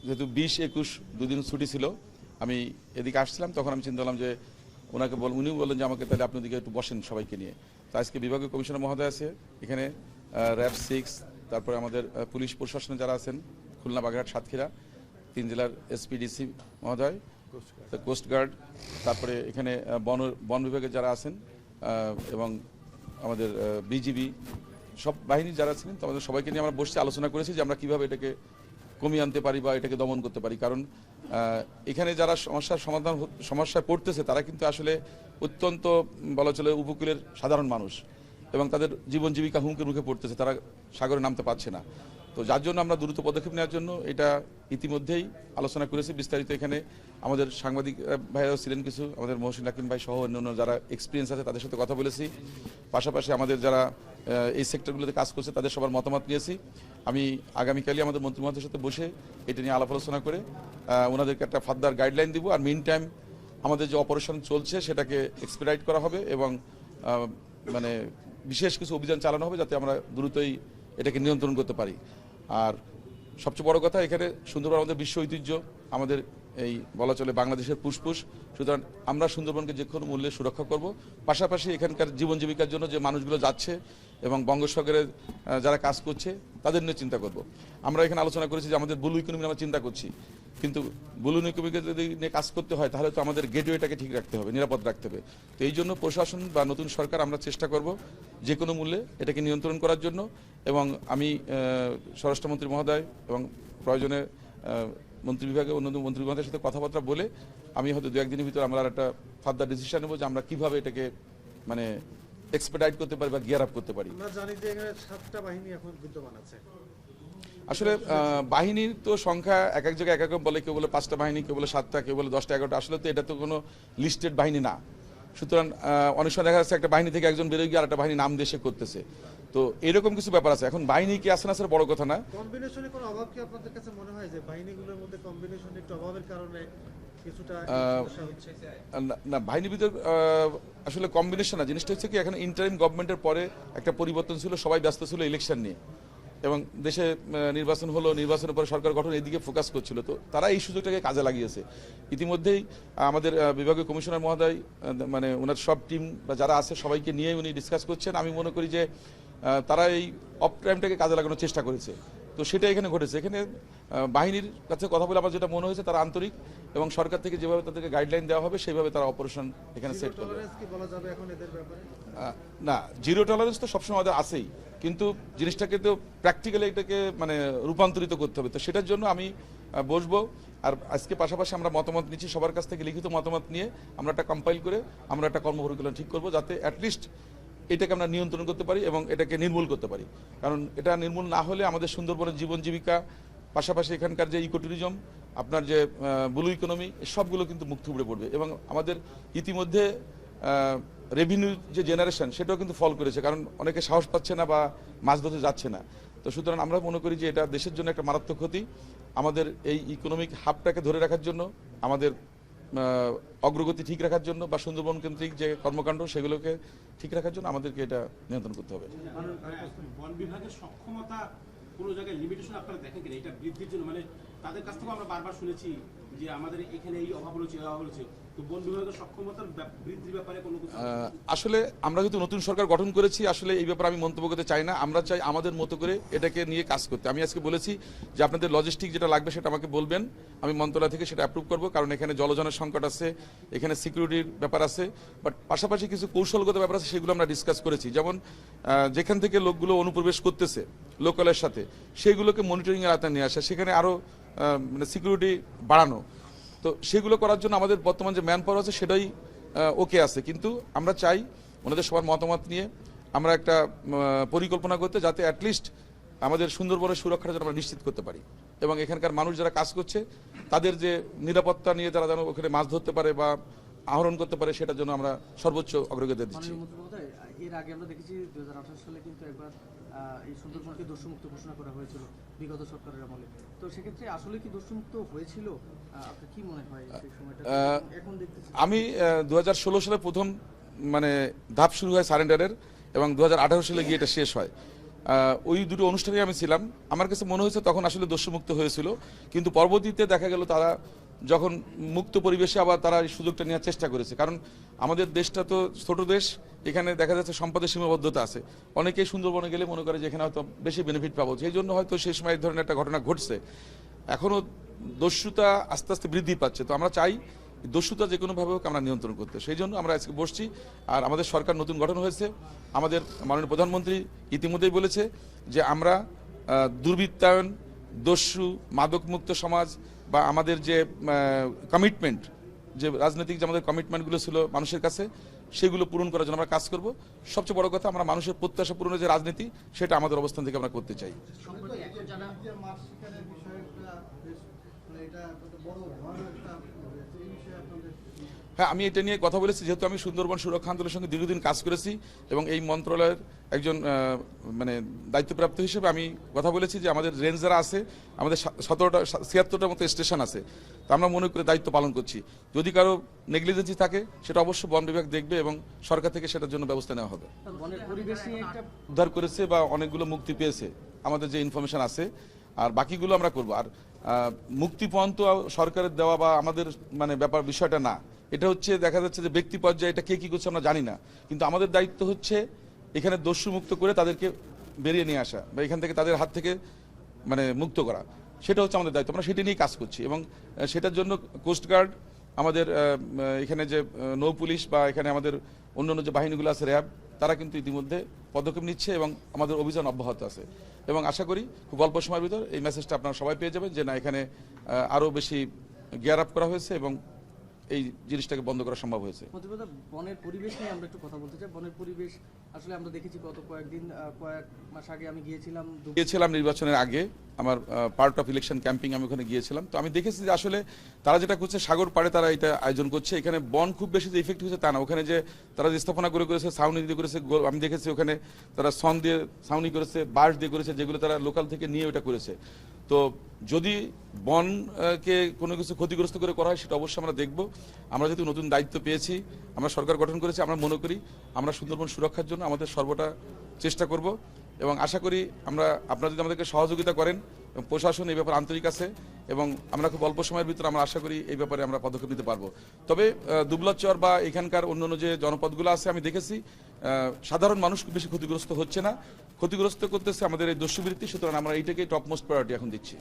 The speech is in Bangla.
যেহেতু 20-21 দুদিন ছুটি ছিল, আমি এদিকে আসছিলাম, তখন আমি চিন্তা করলাম যে উনি বললেন যে আমাকে তাহলে আপনি ওদিকে একটু বসেন সবাইকে নিয়ে। তো আজকে বিভাগীয় কমিশনার মহোদয় আছে এখানে, র্যাব 6, তারপরে আমাদের পুলিশ প্রশাসনে যারা আছেন, খুলনা, বাগেরহাট, সাতক্ষীরা 3 জেলার এসপিডিসি মহোদয়, কোস্টগার্ড, তারপরে এখানে বন বিভাগের যারা আছেন এবং আমাদের বিজিবি, সব বাহিনী যারা ছিলেন, তো আমাদের সবাইকে নিয়ে আমরা বসে আলোচনা করেছি যে আমরা কীভাবে এটাকে কমিয়ে আনতে পারি বা এটাকে দমন করতে পারি। কারণ এখানে যারা সমস্যায় পড়তেছে তারা কিন্তু আসলে অত্যন্ত বলা চলে উপকূলের সাধারণ মানুষ, এবং তাদের জীবন জীবিকা হুমকির মুখে পড়তেছে, তারা সাগরে নামতে পারছে না। তো যার জন্য আমরা দ্রুত পদক্ষেপ নেওয়ার জন্য এটা ইতিমধ্যেই আলোচনা করেছি বিস্তারিত। এখানে আমাদের সাংবাদিক ভাইরাও ছিলেন কিছু, আমাদের মহসিন হাকিম ভাই সহ অন্যান্য যারা এক্সপিরিয়েন্স আছে তাদের সাথে কথা বলেছি। পাশাপাশি আমাদের যারা এই সেক্টরগুলোতে কাজ করছে তাদের সবার মতামত নিয়েছি। আমি আগামীকালই আমাদের মন্ত্রী মহোদয়ের সাথে বসে এটা নিয়ে আলাপ আলোচনা করে ওনাদেরকে একটা ফার্দার গাইডলাইন দিব। আর মিন টাইম আমাদের যে অপারেশন চলছে সেটাকে এক্সপিরাইট করা হবে এবং মানে বিশেষ কিছু অভিযান চালানো হবে যাতে আমরা দ্রুতই এটাকে নিয়ন্ত্রণ করতে পারি। আর সবচেয়ে বড় কথা, এখানে সুন্দরবন আমাদের বিশ্ব ঐতিহ্য, আমাদের এই বলা চলে বাংলাদেশের ফুসফুস। সুতরাং আমরা সুন্দরবনকে যে কোনো মূল্যে সুরক্ষা করব। পাশাপাশি এখানকার জীবন জীবিকার জন্য যে মানুষগুলো যাচ্ছে এবং বঙ্গোপসাগরে যারা কাজ করছে তাদের নিয়ে চিন্তা করব। আমরা এখানে আলোচনা করেছি যে আমাদের ব্লু ইকোনমি আমরা চিন্তা করছি, কিন্তু ব্লু ইকোনমিকে যদি নিয়ে কাজ করতে হয় তাহলে তো আমাদের গেটওয়েটাকে ঠিক রাখতে হবে, নিরাপদ রাখতে হবে। তো এই জন্য প্রশাসন বা নতুন সরকার আমরা চেষ্টা করব যে কোনো মূল্যে এটাকে নিয়ন্ত্রণ করার জন্য। এবং আমি স্বরাষ্ট্রমন্ত্রী মহোদয় এবং প্রয়োজনে মন্ত্রী বিভাগে অন্য মন্ত্রী মহোদয়ের সাথে কথাবার্তা বলে আমি হয়তো 2-1 দিনের ভিতরে আমরা একটা ফার্দার ডিসিশন নেব যে আমরা কিভাবে এটাকে মানে এক্সপেডাইট করতে পারি বা গিয়ার আপ করতে পারি। আমরা জানি যে এখানে 7টা বাহিনী এখন বিদ্যমান আছে। আসলে বাহিনীর তো সংখ্যা এক এক জায়গায় এক এক রকম বলে, কেউ বলে 5টা বাহিনী, কেউ বলে 7টা, কেউ বলে 10টা 11টা। আসলে তো এটা তো কোনো লিস্টেড বাহিনী না। সুতরাং অনেক সময় দেখা যাচ্ছে একটা বাহিনী থেকে একজন বেরোয় গিয়ে আর একটা বাহিনী নাম দেশে করতেছে। তো এরকম কিছু ব্যাপার আছে। এখন বাহিনী কি আসে না স্যার বড় কথা না। কম্বিনেশনে কোনো অভাব কি আপনাদের কাছে মনে হয় যে বাহিনীগুলোর মধ্যে কম্বিনেশন একটু অভাবের কারণে কিছুটা সমস্যা হচ্ছে? না, বাহিনীর ভিতর আসলে কম্বিনেশন না। জিনিসটা হচ্ছে কি, এখন ইন্টারিম গভর্নমেন্টের পরে একটা পরিবর্তন ছিল, সবাই ব্যস্ত ছিল ইলেকশন নিয়ে, এবং দেশে নির্বাচন হলো, নির্বাচনের পরে সরকার গঠন এদিকে ফোকাস করছিল। তো তারা এই সুযোগটাকে কাজে লাগিয়েছে। ইতিমধ্যেই আমাদের বিভাগীয় কমিশনার মহোদয় মানে ওনার সব টিম বা যারা আছে সবাইকে নিয়ে উনি ডিসকাস করছেন। আমি মনে করি যে তারা এই অফ টাইমটাকে কাজে লাগানোর চেষ্টা করেছে। তো সেটা এখানে ঘটেছে। এখানে বাহিনীর কাছে কথা বলে আমার যেটা মনে হয়েছে তারা আন্তরিক, এবং সরকার থেকে যেভাবে তাদেরকে গাইডলাইন দেওয়া হবে সেইভাবে তারা অপারেশন এখানে সেট করবে। না, জিরো টলারেন্স তো সবসময় আমাদের আছেই, কিন্তু জিনিসটাকে তো প্র্যাকটিক্যালি এটাকে মানে রূপান্তরিত করতে হবে। তো সেটার জন্য আমি বসবো। আর আজকে পাশাপাশি আমরা মতামত নিচ্ছি সবার কাছ থেকে, লিখিত মতামত নিয়ে আমরা একটা কম্পাইল করে আমরা একটা কর্মপরিকল্পনা ঠিক করবো, যাতে অ্যাটলিস্ট এটাকে আমরা নিয়ন্ত্রণ করতে পারি এবং এটাকে নির্মূল করতে পারি। কারণ এটা নির্মূল না হলে আমাদের সুন্দরবনের জীবন জীবিকা, পাশাপাশি এখানকার যে ইকো ট্যুরিজম, আপনার যে ব্লু ইকোনমি, সবগুলো কিন্তু মুখ থুবড়ে পড়বে। এবং আমাদের ইতিমধ্যে রেভিনিউ যে জেনারেশন সেটাও কিন্তু ফল করেছে, কারণ অনেকে সাহস পাচ্ছে না বা মাছ ধরতে যাচ্ছে না। তো সুতরাং আমরা মনে করি যে এটা দেশের জন্য একটা মারাত্মক ক্ষতি। আমাদের এই ইকোনমিক হাবটাকে ধরে রাখার জন্য, আমাদের অগ্রগতি ঠিক রাখার জন্য বা সুন্দরবন কেন্দ্রিক যে কর্মকাণ্ড সেগুলোকে ঠিক রাখার জন্য আমাদেরকে এটা নিয়ন্ত্রণ করতে হবে। বন বিভাগের সক্ষমতা কোনো জায়গায় লিমিটেশন আপনারা দেখেন কিনা এটা বৃদ্ধির জন্য? মানে তাদের কাছ থেকে আমরা বারবার শুনেছি যে আমাদের এখানে এই অভাব রয়েছে, এই অভাব রয়েছে। তো বন বিভাগের সক্ষমতার বৃদ্ধির ব্যাপারে কোনো কিছু? আসলে আমরা যেহেতু নতুন সরকার গঠন করেছি, আসলে এই ব্যাপারে আমি মন্তব্য করতে চাই না। আমরা চাই আমাদের মতো করে এটাকে নিয়ে কাজ করতে। আমি আজকে বলেছি যে আপনাদের লজিস্টিক যেটা লাগবে সেটা আমাকে বলবেন, আমি মন্ত্রণালয় থেকে সেটা অ্যাপ্রুভ করবো। কারণ এখানে জলজনের সংকট আছে, এখানে সিকিউরিটির ব্যাপার আছে, বাট পাশাপাশি কিছু কৌশলগত ব্যাপার আছে, সেগুলো আমরা ডিসকাস করেছি। যেমন যেখান থেকে লোকগুলো অনুপ্রবেশ করতেছে লোকালের সাথে, সেইগুলোকে মনিটরিংয়ের আওতায় নিয়ে আসা, সেখানে আরও মানে সিকিউরিটি বাড়ানো। তো সেগুলো করার জন্য আমাদের বর্তমান যে ম্যান পাওয়ার আছে সেটাই ওকে আছে, কিন্তু আমরা চাই ওনাদের সবার মতামত নিয়ে আমরা একটা পরিকল্পনা করতে, যাতে অ্যাটলিস্ট আমাদের সুন্দরবনের সুরক্ষাটা যেন আমরা নিশ্চিত করতে পারি, এবং এখানকার মানুষ যারা কাজ করছে তাদের যে নিরাপত্তা নিয়ে তারা যেন ওখানে মাছ ধরতে পারে বা আহরণ করতে পারে, সেটার জন্য আমরা সর্বোচ্চ অগ্রগতি দিচ্ছি। এর আগে আমরা দেখেছি 2018 সালে কিন্তু একবার এই সুন্দরবনকে দস্যুমুক্ত ঘোষণা করা হয়েছিল বিগত সরকারের আমলে। তো সেক্ষেত্রে আসলে কি দস্যুমুক্ত হয়েছিল? আপনার কি মনে হয় সেই সময়টা? এখন দেখতেছি আমি 2016 সালে প্রথম মানে ধাপ শুরু হয় সারেন্ডারের, এবং 2018 সালে গিয়ে এটা শেষ হয়। ওই দুটো অনুষ্ঠানে আমি ছিলাম। আমার কাছে মনে হয়েছে তখন আসলে দস্যুমুক্ত হয়েছিল, কিন্তু পরবর্তীতে দেখা গেল তারা যখন মুক্ত পরিবেশে আবার তারা এই সুযোগটা নেওয়ার চেষ্টা করেছে। কারণ আমাদের দেশটা তো ছোট দেশ, এখানে দেখা যাচ্ছে সম্পদের সীমাবদ্ধতা আছে। অনেকেই সুন্দরবনে গেলে মনে করে যে এখানে হয়তো বেশি বেনিফিট পাবো, সেই জন্য হয়তো সেই সময় এই ধরনের একটা ঘটনা ঘটছে। এখনও দস্যুতা আস্তে আস্তে বৃদ্ধি পাচ্ছে, তো আমরা চাই দস্যুতা যে কোনোভাবে হোক আমরা নিয়ন্ত্রণ করতে। সেই জন্য আমরা আজকে বসছি। আর আমাদের সরকার নতুন গঠন হয়েছে, আমাদের মাননীয় প্রধানমন্ত্রী ইতিমধ্যেই বলেছে যে আমরা দুর্বৃত্তায়ন, দস্যু, মাদকমুক্ত সমাজ বা আমাদের যে কমিটমেন্ট, যে রাজনৈতিক যে আমাদের কমিটমেন্টগুলো ছিল মানুষের কাছে, সেগুলো পূরণ করার জন্য আমরা কাজ করব। সবচেয়ে বড় কথা, আমরা মানুষের প্রত্যাশা পূরণের যে রাজনীতি, সেটা আমাদের অবস্থান থেকে আমরা করতে চাই। হ্যাঁ, আমি এটা নিয়ে কথা বলেছি, যেহেতু আমি সুন্দরবন সুরক্ষা আন্দোলনের সঙ্গে দীর্ঘদিন কাজ করেছি এবং এই মন্ত্রণালয়ের একজন মানে দায়িত্বপ্রাপ্ত হিসেবে আমি কথা বলেছি যে আমাদের রেঞ্জ যারা আছে, আমাদের 76টার মতো স্টেশন আছে, তো আমরা মনে করে দায়িত্ব পালন করছি। যদি কারো নেগলিজেন্সি থাকে সেটা অবশ্যই বন বিভাগ দেখবে এবং সরকার থেকে সেটার জন্য ব্যবস্থা নেওয়া হবে। বনের পরিবেশ নিয়ে একটা উদ্ধার করেছে বা অনেকগুলো মুক্তি পেয়েছে আমাদের যে ইনফরমেশন আছে, আর বাকিগুলো আমরা করব। আর মুক্তিপণ তো সরকারের দেওয়া বা আমাদের মানে ব্যাপার বিষয়টা না, এটা হচ্ছে দেখা যাচ্ছে যে ব্যক্তি পর্যায়ে এটা কে কি করছে আমরা জানি না, কিন্তু আমাদের দায়িত্ব হচ্ছে এখানে দস্যু মুক্ত করে তাদেরকে বেরিয়ে নিয়ে আসা বা এখান থেকে তাদের হাত থেকে মানে মুক্ত করা, সেটা হচ্ছে আমাদের দায়িত্ব। আমরা সেটা নিয়েই কাজ করছি এবং সেটার জন্য কোস্টগার্ড, আমাদের এখানে যে নৌ পুলিশ বা এখানে আমাদের অন্যান্য যে বাহিনীগুলো আছে, র্যাব, তারা কিন্তু ইতিমধ্যে পদক্ষেপ নিচ্ছে এবং আমাদের অভিযান অব্যাহত আছে। এবং আশা করি খুব অল্প সময়ের ভিতর এই মেসেজটা আপনারা সবাই পেয়ে যাবেন যে না, এখানে আরও বেশি গিয়ার আপ করা হয়েছে এবং এই জিনিসটাকে বন্ধ করা সম্ভব হয়েছে। প্রতিবাদ বনের পরিবেশ নিয়ে আমরা একটু কথা বলতে চাই। বনের পরিবেশ আসলে আমরা দেখেছি গত কয়েক মাস আগে আমি গিয়েছিলাম নির্বাচনের আগে আমার পার্ট অফ ইলেকশন ক্যাম্পিং, আমি ওখানে গিয়েছিলাম। তো আমি দেখেছি যে আসলে তারা যেটা করছে, সাগর পাড়ে তারা এটা আয়োজন করছে। এখানে বন খুব বেশি যে ইফেক্ট হয়েছে তা না, ওখানে যে তারা যে স্থাপনা করেছে, ছাউনি দিয়ে করেছে, আমি দেখেছি ওখানে তারা সন দিয়ে ছাউনি করেছে, বাঁশ দিয়ে করেছে, যেগুলো তারা লোকাল থেকে নিয়ে ওটা করেছে। তো যদি বনকে কোনো কিছু ক্ষতিগ্রস্ত করে করা হয় সেটা অবশ্যই আমরা দেখব। আমরা যেহেতু নতুন দায়িত্ব পেয়েছি, আমরা সরকার গঠন করেছি, আমরা মনে করি আমরা সুন্দরবন সুরক্ষার জন্য আমাদের সর্বটা চেষ্টা করব এবং আশা করি আপনারা যদি আমাদেরকে সহযোগিতা করেন এবং প্রশাসন এই ব্যাপারে আন্তরিক আছে এবং আমরা খুব অল্প সময়ের ভিতরে আমরা আশা করি এই ব্যাপারে আমরা পদক্ষেপ নিতে পারবো। তবে দুবলাচর বা এখানকার অন্যান্য যে জনপদগুলো আছে, আমি দেখেছি সাধারণ মানুষ খুব বেশি ক্ষতিগ্রস্ত হচ্ছে না, ক্ষতিগ্রস্ত করতেছে আমাদের এই দস্যুবৃত্তি। সুতরাং আমরা এইটাকেই টপ মোস্ট প্রায়োরিটি এখন দিচ্ছি।